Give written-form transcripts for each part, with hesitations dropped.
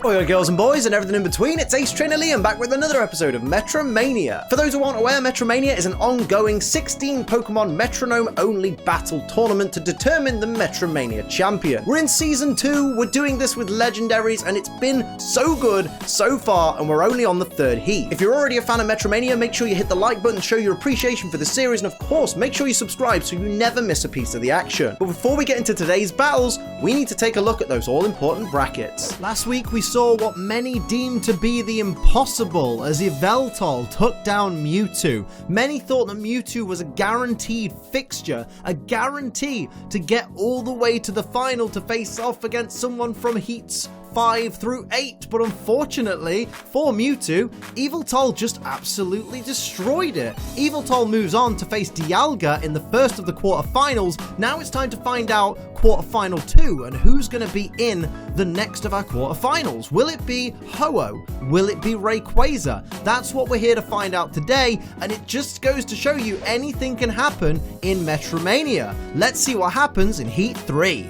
Oi girls and boys and everything in between, it's Ace Trainer Liam back with another episode of MetroMania. For those who aren't aware, MetroMania is an ongoing 16 Pokémon Metronome only battle tournament to determine the MetroMania Champion. We're in Season 2, we're doing this with legendaries and it's been so good so far and we're only on the third heat. If you're already a fan of MetroMania, make sure you hit the like button to show your appreciation for the series, and of course make sure you subscribe so you never miss a piece of the action. But before we get into today's battles, we need to take a look at those all important brackets. Last week we saw what many deemed to be the impossible as Yveltal took down Mewtwo. Many thought that Mewtwo was a guaranteed fixture, a guarantee to get all the way to the final to face off against someone from heats 5 through 8, but unfortunately for Mewtwo, Yveltal just absolutely destroyed it. Yveltal moves on to face Dialga in the first of the quarterfinals. Now it's time to find out quarterfinal 2 and who's going to be in the next of our quarterfinals. Will it be Ho-Oh? Will it be Rayquaza? That's what we're here to find out today, and it just goes to show you anything can happen in MetroMania. Let's see what happens in Heat 3.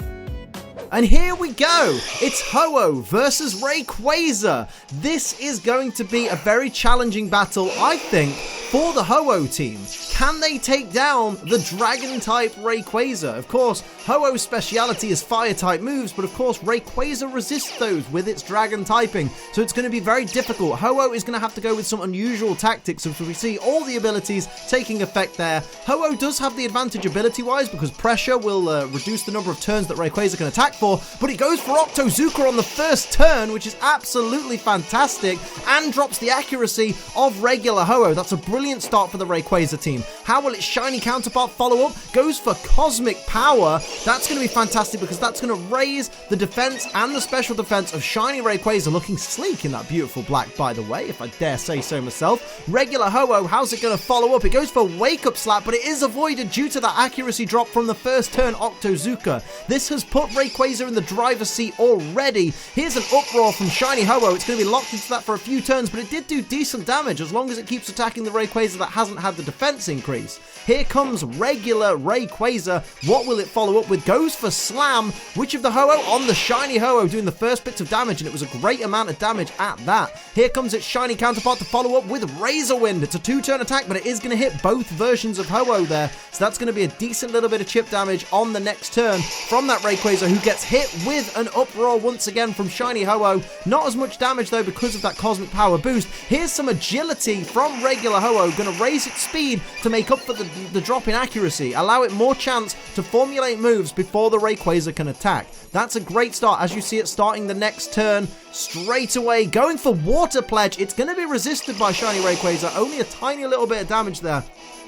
And here we go! It's Ho-Oh versus Rayquaza. This is going to be a very challenging battle, I think, for the Ho-Oh team. Can they take down the Dragon-type Rayquaza? Of course, Ho-Oh's speciality is Fire-type moves, but of course Rayquaza resists those with its Dragon typing, so it's going to be very difficult. Ho-Oh is going to have to go with some unusual tactics, so we see all the abilities taking effect there. Ho-Oh does have the advantage ability-wise because Pressure will reduce the number of turns that Rayquaza can attack for, but it goes for Octozooka on the first turn, which is absolutely fantastic, and drops the accuracy of regular Ho-Oh. That's a brilliant start for the Rayquaza team. How will its shiny counterpart follow up? Goes for Cosmic Power. That's going to be fantastic because that's going to raise the defense and the special defense of shiny Rayquaza, looking sleek in that beautiful black, by the way, if I dare say so myself. Regular Ho-Oh, how's it going to follow up? It goes for Wake Up Slap, but it is avoided due to that accuracy drop from the first turn Octozooka. This has put Rayquaza in the driver's seat already. Here's an Uproar from shiny Ho-Oh. It's going to be locked into that for a few turns, but it did do decent damage as long as it keeps attacking the Rayquaza that hasn't had the defense increase. Here comes regular Rayquaza. What will it follow up with? Goes for Slam. Which of the Ho-Oh? On the shiny Ho-Oh, doing the first bits of damage, and it was a great amount of damage at that. Here comes its shiny counterpart to follow up with Razor Wind. It's a 2-turn attack, but it is going to hit both versions of Ho-Oh there, so that's going to be a decent little bit of chip damage on the next turn from that Rayquaza, who gets hit with an Uproar once again from shiny Ho-Oh. Not as much damage though because of that Cosmic Power boost. Here's some agility from regular Ho-Oh, going to raise its speed to make up for the drop in accuracy, allow it more chance to formulate moves before the Rayquaza can attack. That's a great start as you see it starting the next turn straight away, going for Water Pledge. It's going to be resisted by shiny Rayquaza, only a tiny little bit of damage there.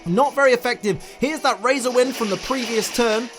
Not very effective. Here's that Razor Wind from the previous turn.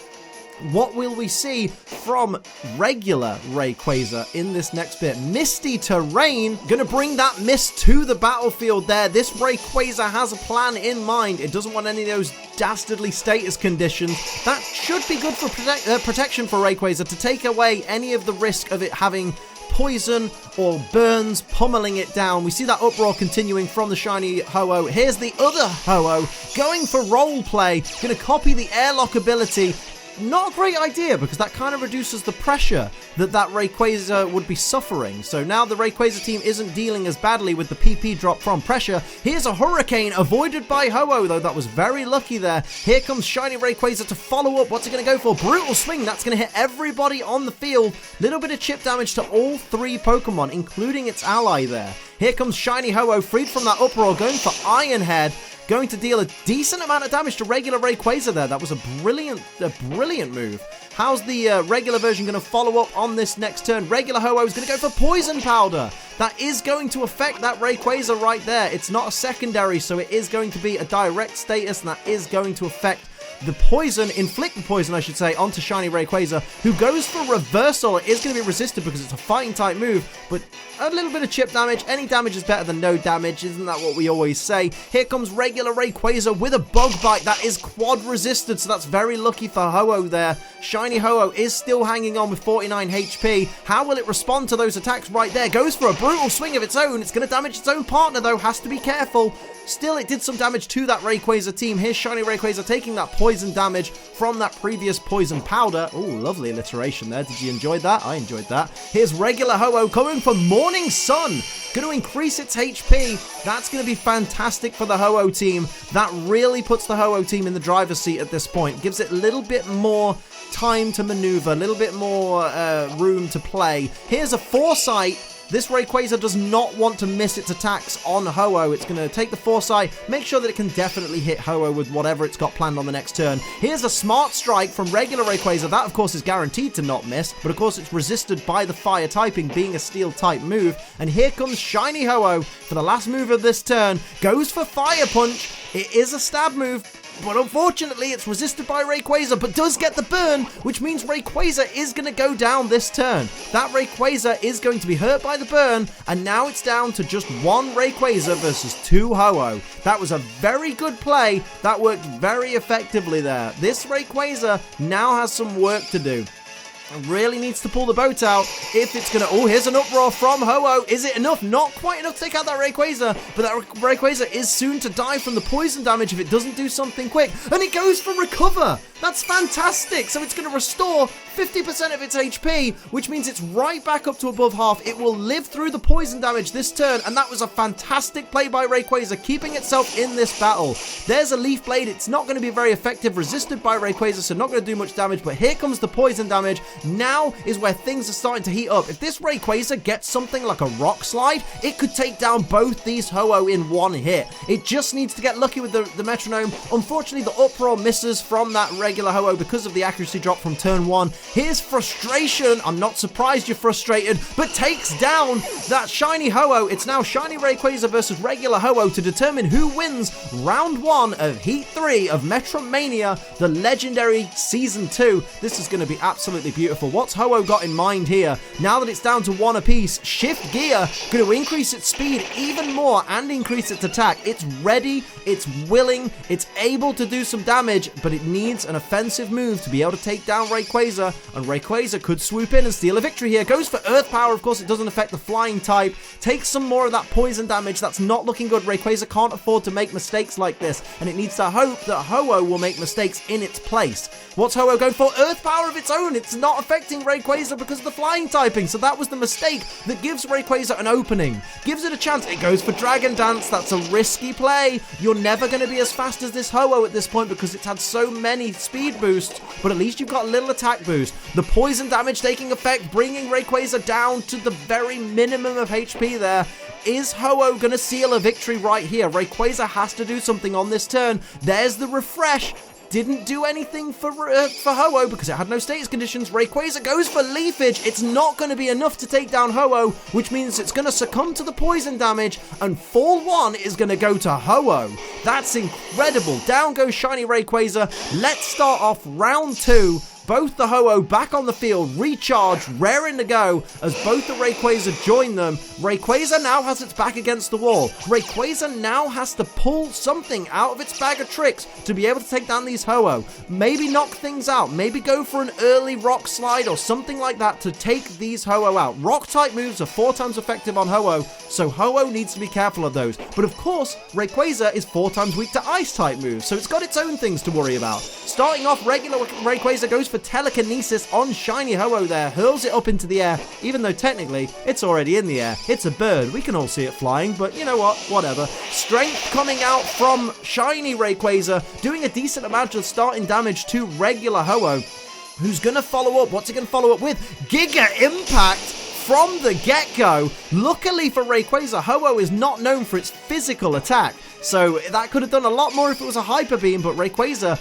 What will we see from regular Rayquaza in this next bit? Misty Terrain, going to bring that mist to the battlefield there. This Rayquaza has a plan in mind. It doesn't want any of those dastardly status conditions. That should be good for protection for Rayquaza to take away any of the risk of it having poison or burns pummeling it down. We see that Uproar continuing from the shiny Ho-Oh. Here's the other Ho-Oh going for Roleplay, going to copy the Airlock ability. Not a great idea because that kind of reduces the pressure that Rayquaza would be suffering. So now the Rayquaza team isn't dealing as badly with the PP drop from pressure. Here's a Hurricane avoided by Ho-Oh, though that was very lucky there. Here comes shiny Rayquaza to follow up. What's it going to go for? Brutal Swing. That's going to hit everybody on the field. Little bit of chip damage to all 3 Pokemon, including its ally there. Here comes shiny Ho-Oh, freed from that Uproar, going for Iron Head. Going to deal a decent amount of damage to regular Rayquaza there. That was a brilliant move. How's the regular version going to follow up on this next turn? Regular Ho-Oh is going to go for Poison Powder. That is going to affect that Rayquaza right there. It's not a secondary, so it is going to be a direct status, and that is going to affect the poison, inflict the poison, I should say, onto shiny Rayquaza, who goes for Reversal. It is going to be resisted because it's a fighting type move, but a little bit of chip damage. Any damage is better than no damage, isn't that what we always say? Here comes regular Rayquaza with a Bug Bite that is quad resisted, so that's very lucky for Ho-Oh there. Shiny Ho-Oh is still hanging on with 49 HP. How will it respond to those attacks right there? Goes for a Brutal Swing of its own. It's going to damage its own partner though, has to be careful. Still, it did some damage to that Rayquaza team. Here's shiny Rayquaza taking that poison poison damage from that previous poison powder. Oh, lovely alliteration there. Did you enjoy that? I enjoyed that. Here's regular Ho-Oh coming for Morning Sun. Going to increase its HP. That's going to be fantastic for the Ho-Oh team. That really puts the Ho-Oh team in the driver's seat at this point. Gives it a little bit more time to maneuver, a little bit more room to play. Here's a Foresight. This Rayquaza does not want to miss its attacks on Ho-Oh. It's going to take the Foresight, make sure that it can definitely hit Ho-Oh with whatever it's got planned on the next turn. Here's a Smart Strike from regular Rayquaza. That, of course, is guaranteed to not miss, but of course it's resisted by the Fire typing, being a Steel type move. And here comes Shiny Ho-Oh for the last move of this turn. Goes for Fire Punch. It is a stab move, but unfortunately, it's resisted by Rayquaza, but does get the burn, which means Rayquaza is going to go down this turn. That Rayquaza is going to be hurt by the burn, and now it's down to just one Rayquaza versus two Ho-Oh. That was a very good play. That worked very effectively there. This Rayquaza now has some work to do. It really needs to pull the boat out if it's going to... Oh, here's an Uproar from Ho-Oh. Is it enough? Not quite enough to take out that Rayquaza, but that Rayquaza is soon to die from the poison damage if it doesn't do something quick. And it goes for Recover. That's fantastic. So it's going to restore 50% of its HP, which means it's right back up to above half. It will live through the poison damage this turn, and that was a fantastic play by Rayquaza, keeping itself in this battle. There's a Leaf Blade. It's not going to be very effective, resisted by Rayquaza, so not going to do much damage, but here comes the poison damage. Now is where things are starting to heat up. If this Rayquaza gets something like a Rock Slide, it could take down both these Ho-Oh in one hit. It just needs to get lucky with the Metronome. Unfortunately, the Uproar misses from that regular Ho-Oh because of the accuracy drop from turn 1. Here's Frustration. I'm not surprised you're frustrated, but takes down that shiny Ho-Oh. It's now shiny Rayquaza versus regular Ho-Oh to determine who wins round 1 of Heat 3 of MetroMania, the legendary Season 2. This is going to be absolutely beautiful. What's Ho-Oh got in mind here? Now that it's down to 1 apiece, Shift Gear, going to increase its speed even more and increase its attack. It's ready, it's willing, it's able to do some damage, but it needs an offensive move to be able to take down Rayquaza, and Rayquaza could swoop in and steal a victory here. Goes for Earth Power, of course it doesn't affect the flying type. Takes some more of that poison damage. That's not looking good. Rayquaza can't afford to make mistakes like this, and it needs to hope that Ho-Oh will make mistakes in its place. What's Ho-Oh going for? Earth Power of its own. It's not affecting Rayquaza because of the flying typing, so that was the mistake that gives Rayquaza an opening. Gives it a chance. It goes for Dragon Dance. That's a risky play. You're never going to be as fast as this Ho-Oh at this point because it's had so many speed boosts, but at least you've got a little attack boost. The poison damage taking effect, bringing Rayquaza down to the very minimum of HP there. Is Ho-Oh going to seal a victory right here? Rayquaza has to do something on this turn. There's the refresh. Didn't do anything for Ho-Oh because it had no status conditions. Rayquaza goes for Leafage. It's not going to be enough to take down Ho-Oh, which means it's going to succumb to the poison damage, and Fall 1 is going to go to Ho-Oh. That's incredible. Down goes shiny Rayquaza. Let's start off round 2. Both the Ho-Oh back on the field, recharge, raring to go as both the Rayquaza join them. Rayquaza now has its back against the wall. Rayquaza now has to pull something out of its bag of tricks to be able to take down these Ho-Oh. Maybe knock things out, maybe go for an early Rock Slide or something like that to take these Ho-Oh out. Rock type moves are 4 times effective on Ho-Oh, so Ho-Oh needs to be careful of those. But of course, Rayquaza is 4 times weak to Ice type moves, so it's got its own things to worry about. Starting off, regular Rayquaza goes for Telekinesis on shiny Ho-Oh there, hurls it up into the air, even though technically it's already in the air. It's a bird, we can all see it flying, but you know what, whatever. Strength coming out from shiny Rayquaza, doing a decent amount of starting damage to regular Ho-Oh, who's going to follow up. What's he going to follow up with? Giga Impact from the get-go. Luckily for Rayquaza, Ho-Oh is not known for its physical attack, so that could have done a lot more if it was a Hyper Beam, but Rayquaza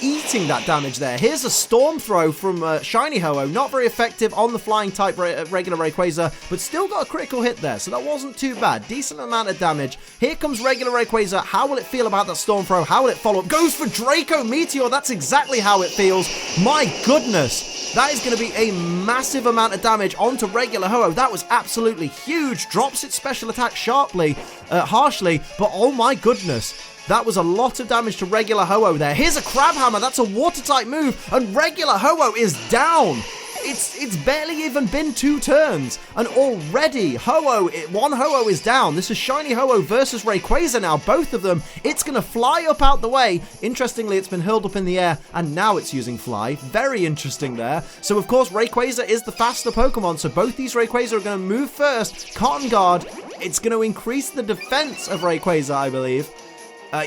eating that damage there. Here's a Storm Throw from shiny Ho-Oh. Not very effective on the flying type regular Rayquaza, but still got a critical hit there, so that wasn't too bad. Decent amount of damage. Here comes regular Rayquaza. How will it feel about that Storm Throw? How will it follow up? Goes for Draco Meteor. That's exactly how it feels. My goodness. That is going to be a massive amount of damage onto regular Ho-Oh. That was absolutely huge. Drops its special attack harshly, but oh my goodness. That was a lot of damage to regular Ho-Oh there. Here's a Crab Hammer. That's a water type move, and regular Ho-Oh is down. It's barely even been 2 turns, and already one Ho-Oh is down. This is Shiny Ho-Oh versus Rayquaza now, both of them. It's going to fly up out the way. Interestingly, it's been hurled up in the air, and now it's using Fly. Very interesting there. So, of course, Rayquaza is the faster Pokemon, so both these Rayquaza are going to move first. Cotton Guard, it's going to increase the defense of Rayquaza, I believe.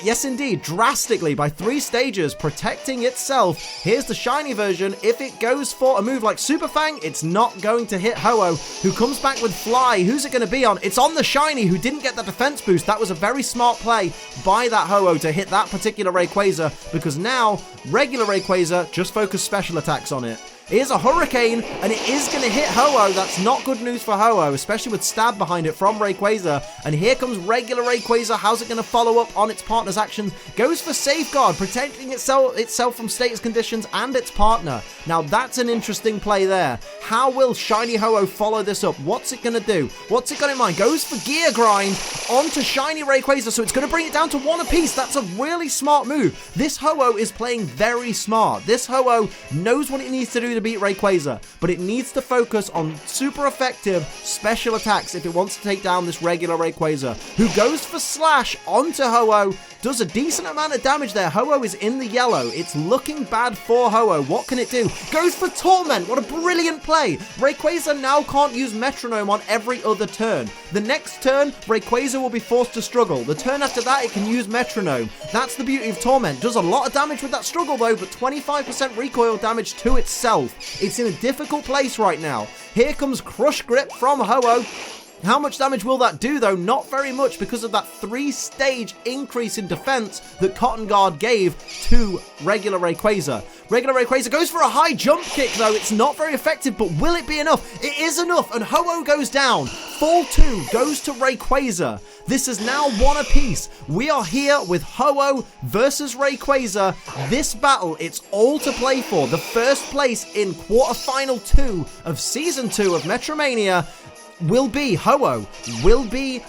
Yes, indeed, drastically by 3 stages, protecting itself. Here's the shiny version. If it goes for a move like Super Fang, it's not going to hit Ho-Oh, who comes back with Fly. Who's it going to be on? It's on the shiny, who didn't get the defense boost. That was a very smart play by that Ho-Oh to hit that particular Rayquaza, because now regular Rayquaza just focus special attacks on it. Here's a Hurricane, and it is going to hit Ho-Oh. That's not good news for Ho-Oh, especially with Stab behind it from Rayquaza. And here comes regular Rayquaza. How's it going to follow up on its partner's actions? Goes for Safeguard, protecting itself from status conditions and its partner. Now, that's an interesting play there. How will Shiny Ho-Oh follow this up? What's it going to do? What's it got in mind? Goes for Gear Grind onto Shiny Rayquaza, so it's going to bring it down to 1 apiece. That's a really smart move. This Ho-Oh is playing very smart. This Ho-Oh knows what it needs to do to beat Rayquaza, but it needs to focus on super effective special attacks if it wants to take down this regular Rayquaza, who goes for Slash onto Ho-Oh, does a decent amount of damage there. Ho-Oh is in the yellow. It's looking bad for Ho-Oh. What can it do? Goes for Torment. What a brilliant play. Rayquaza now can't use Metronome on every other turn. The next turn, Rayquaza will be forced to struggle. The turn after that, it can use Metronome. That's the beauty of Torment. Does a lot of damage with that struggle though, but 25% recoil damage to itself. It's in a difficult place right now. Here comes Crush Grip from Ho-Oh. How much damage will that do, though? Not very much, because of that 3-stage increase in defense that Cotton Guard gave to regular Rayquaza. Regular Rayquaza goes for a high jump kick, though. It's not very effective, but will it be enough? It is enough, and Ho-Oh goes down. Fall 2 goes to Rayquaza. This is now 1 apiece. We are here with Ho-Oh versus Rayquaza. This battle, it's all to play for. The first place in quarterfinal 2 of Season 2 of Metromania will be Ho-Oh, will be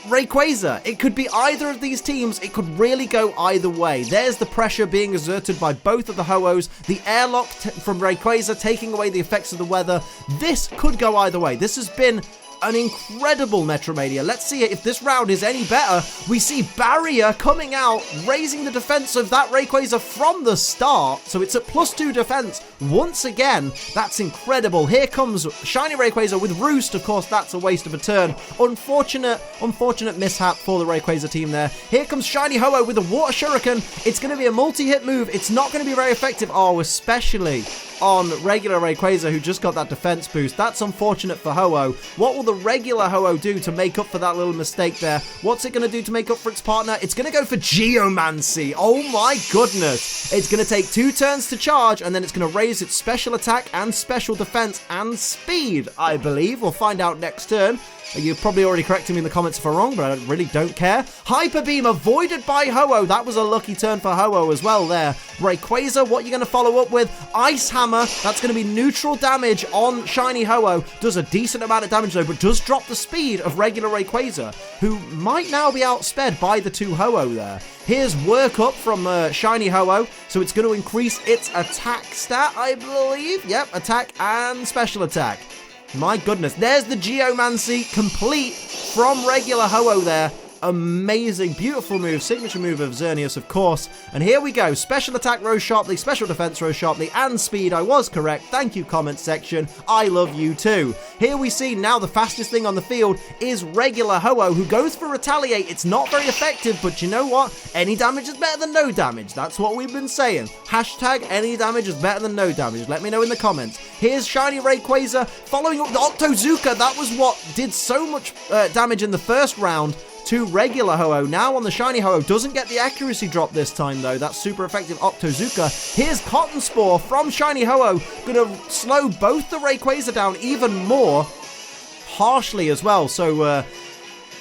Rayquaza. It could be either of these teams. It could really go either way. There's the pressure being exerted by both of the Ho-Ohs. The airlock from Rayquaza taking away the effects of the weather. This could go either way. This has been an incredible Metromania. Let's see if this round is any better. We see Barrier coming out, raising the defense of that Rayquaza from the start. So it's at +2 defense once again. That's incredible. Here comes Shiny Rayquaza with Roost. Of course, that's a waste of a turn. Unfortunate mishap for the Rayquaza team there. Here comes Shiny Ho-Oh with a Water Shuriken. It's going to be a multi-hit move. It's not going to be very effective. Oh, especially on regular Rayquaza, who just got that defense boost. That's unfortunate for Ho-Oh. What will the regular Ho-Oh do to make up for that little mistake there? What's it going to do to make up for its partner? It's going to go for Geomancy. Oh my goodness. It's going to take 2 turns to charge, and then it's going to raise its special attack and special defense and speed, I believe. We'll find out next turn. You're probably already correcting me in the comments if I'm wrong, but I really don't care. Hyper Beam avoided by Ho-Oh. That was a lucky turn for Ho-Oh as well there. Rayquaza, what are you going to follow up with? Ice Hammer. That's going to be neutral damage on Shiny Ho-Oh. Does a decent amount of damage though, but does drop the speed of regular Rayquaza, who might now be outsped by the 2 Ho-Oh there. Here's Work Up from Shiny Ho-Oh, so it's going to increase its attack stat, I believe. Yep, attack and special attack. My goodness, there's the Geomancy complete from regular Ho-Oh there. Amazing, beautiful move, signature move of Xerneas, of course. And here we go, special attack rose sharply, special defense rose sharply, and speed. I was correct. Thank you, comment section. I love you too. Here we see now the fastest thing on the field is regular Ho-Oh, who goes for Retaliate. It's not very effective, but you know what? Any damage is better than no damage. That's what we've been saying. Hashtag any damage is better than no damage. Let me know in the comments. Here's Shiny Rayquaza following up the Octozooka. That was what did so much damage in the first round to regular Ho-Oh. Now on the Shiny Ho-Oh, doesn't get the accuracy drop this time though. That's super effective Octozooka. Here's Cotton Spore from Shiny Ho-Oh, gonna slow both the Rayquaza down even more harshly as well. So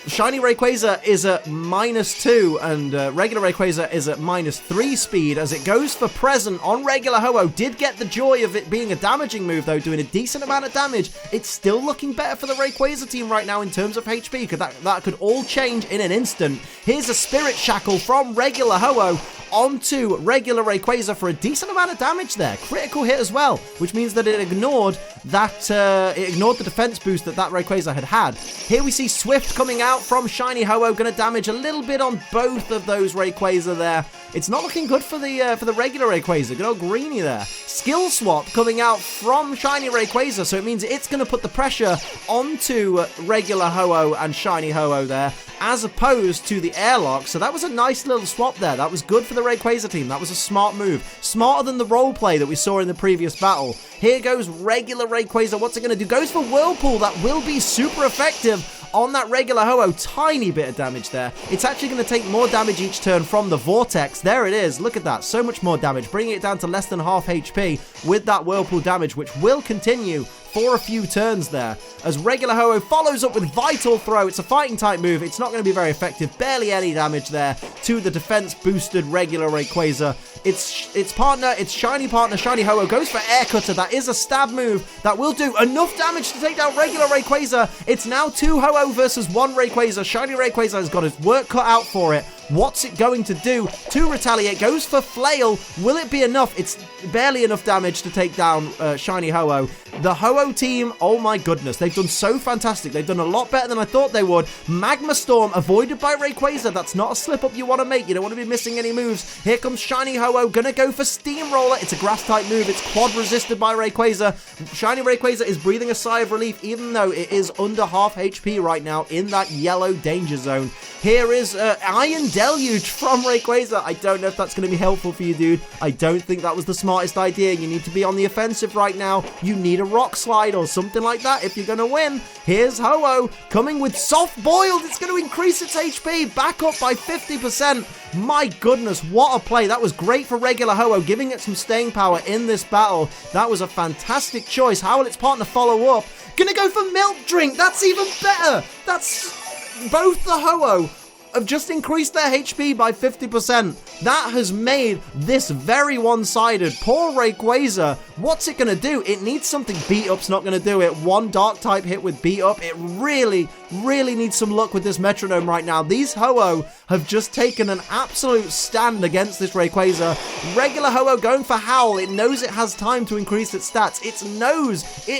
Shiny Rayquaza is at -2 and regular Rayquaza is at -3 speed as it goes for Present on regular Ho-Oh. Did get the joy of it being a damaging move though, doing a decent amount of damage. It's still looking better for the Rayquaza team right now in terms of HP, because that could all change in an instant. Here's a Spirit Shackle from regular Ho-Oh onto regular Rayquaza for a decent amount of damage there. Critical hit as well, which means that it ignored the defense boost that Rayquaza had. Here we see Swift coming out from Shiny Ho-Oh, going to damage a little bit on both of those Rayquaza there. It's not looking good for the regular Rayquaza. Good old Greenie there. Skill Swap coming out from Shiny Rayquaza, so it means it's going to put the pressure onto regular Ho-Oh and Shiny Ho-Oh there, as opposed to the Airlock. So that was a nice little swap there. That was good for the Rayquaza team. That was a smart move. Smarter than the roleplay that we saw in the previous battle. Here goes regular Rayquaza. What's it going to do? Goes for Whirlpool. That will be super effective on that regular Ho-Oh. Tiny bit of damage there. It's actually going to take more damage each turn from the Vortex. There it is. Look at that. So much more damage. Bringing it down to less than half HP with that Whirlpool damage, which will continue for a few turns there, as regular Ho-Oh follows up with Vital Throw. It's a fighting type move. It's not going to be very effective. Barely any damage there to the defense boosted regular Rayquaza. Its partner, its shiny partner, Shiny Ho-Oh, goes for Air Cutter. That is a stab move that will do enough damage to take down regular Rayquaza. It's now 2 Ho-Oh versus 1 Rayquaza. Shiny Rayquaza has got its work cut out for it. What's it going to do to retaliate? Goes for Flail. Will it be enough? It's barely enough damage to take down Shiny Ho-Oh. The Ho-Oh team, oh my goodness, they've done so fantastic. They've done a lot better than I thought they would. Magma Storm avoided by Rayquaza. That's not a slip-up you want to make. You don't want to be missing any moves. Here comes Shiny Ho-Oh, gonna go for Steamroller. It's a grass-type move. It's quad resisted by Rayquaza. Shiny Rayquaza is breathing a sigh of relief, even though it is under half HP right now in that yellow danger zone. Here is Iron Deluge from Rayquaza. I don't know if that's going to be helpful for you, dude. I don't think that was the smartest idea. You need to be on the offensive right now. You need a Rock Slide or something like that if you're going to win. Here's Ho-Oh coming with Soft Boiled. It's going to increase its HP back up by 50%. My goodness, what a play. That was great for regular Ho-Oh, giving it some staying power in this battle. That was a fantastic choice. How will its partner follow up? Gonna go for Milk Drink. That's even better. That's... Both the Ho-Oh have just increased their HP by 50%. That has made this very one-sided. Poor Rayquaza. What's it going to do? It needs something. Beat Up's not going to do it. One Dark type hit with Beat Up. It really needs some luck with this Metronome right now. These Ho-Oh have just taken an absolute stand against this Rayquaza. Regular Ho-Oh going for Howl. It knows it has time to increase its stats. It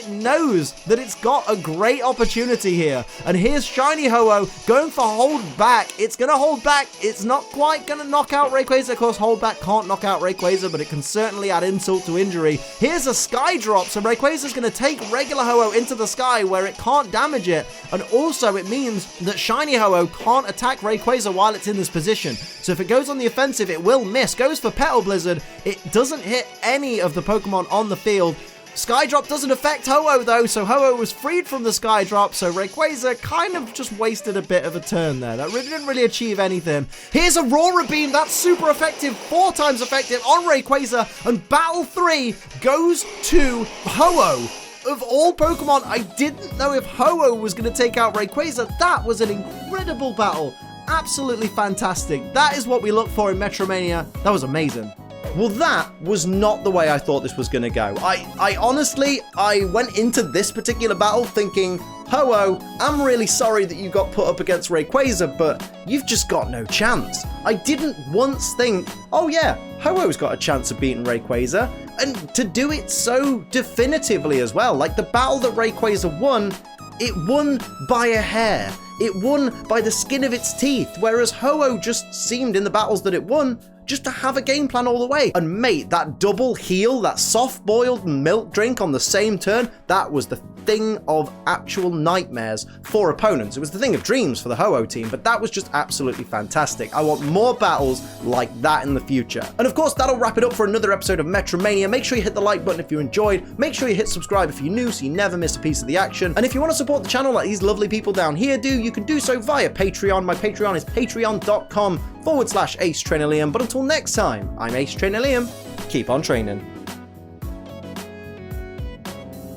knows that it's got a great opportunity here. And here's Shiny Ho-Oh going for Hold Back. It's going to hold back. It's not quite going to knock out Rayquaza. Of course, Hold Back can't knock out Rayquaza, but it can certainly add insult to injury. Here's a Sky Drop. So Rayquaza's going to take regular Ho-Oh into the sky where it can't damage it. And also it means that Shiny Ho-Oh can't attack Rayquaza while it's in this position. So if it goes on the offensive, it will miss. Goes for Petal Blizzard. It doesn't hit any of the Pokemon on the field. Sky Drop doesn't affect Ho-Oh though, so Ho-Oh was freed from the Sky Drop, so Rayquaza kind of just wasted a bit of a turn there. That didn't really achieve anything. Here's Aurora Beam. That's super effective, 4 times effective on Rayquaza, and Battle 3 goes to Ho-Oh. Of all Pokemon, I didn't know if Ho-Oh was going to take out Rayquaza. That was an incredible battle. Absolutely fantastic. That is what we look for in Metromania. That was amazing. Well, that was not the way I thought this was going to go. I honestly went into this particular battle thinking, Ho-Oh, I'm really sorry that you got put up against Rayquaza, but you've just got no chance. I didn't once think, oh yeah, Ho-Oh's got a chance of beating Rayquaza, and to do it so definitively as well. Like the battle that Rayquaza won, it won by a hair. It won by the skin of its teeth, whereas Ho-Oh just seemed in the battles that it won just to have a game plan all the way. And mate, that double heal, that soft boiled milk drink on the same turn, that was the thing of actual nightmares for opponents. It was the thing of dreams for the Ho-Oh team, but that was just absolutely fantastic. I want more battles like that in the future. And of course, that'll wrap it up for another episode of Metromania. Make sure you hit the like button if you enjoyed. Make sure you hit subscribe if you're new so you never miss a piece of the action. And if you want to support the channel like these lovely people down here do, you can do so via Patreon. My Patreon is patreon.com/AceTrainerLiam. But until next time, I'm Ace Trainer Liam. Keep on training.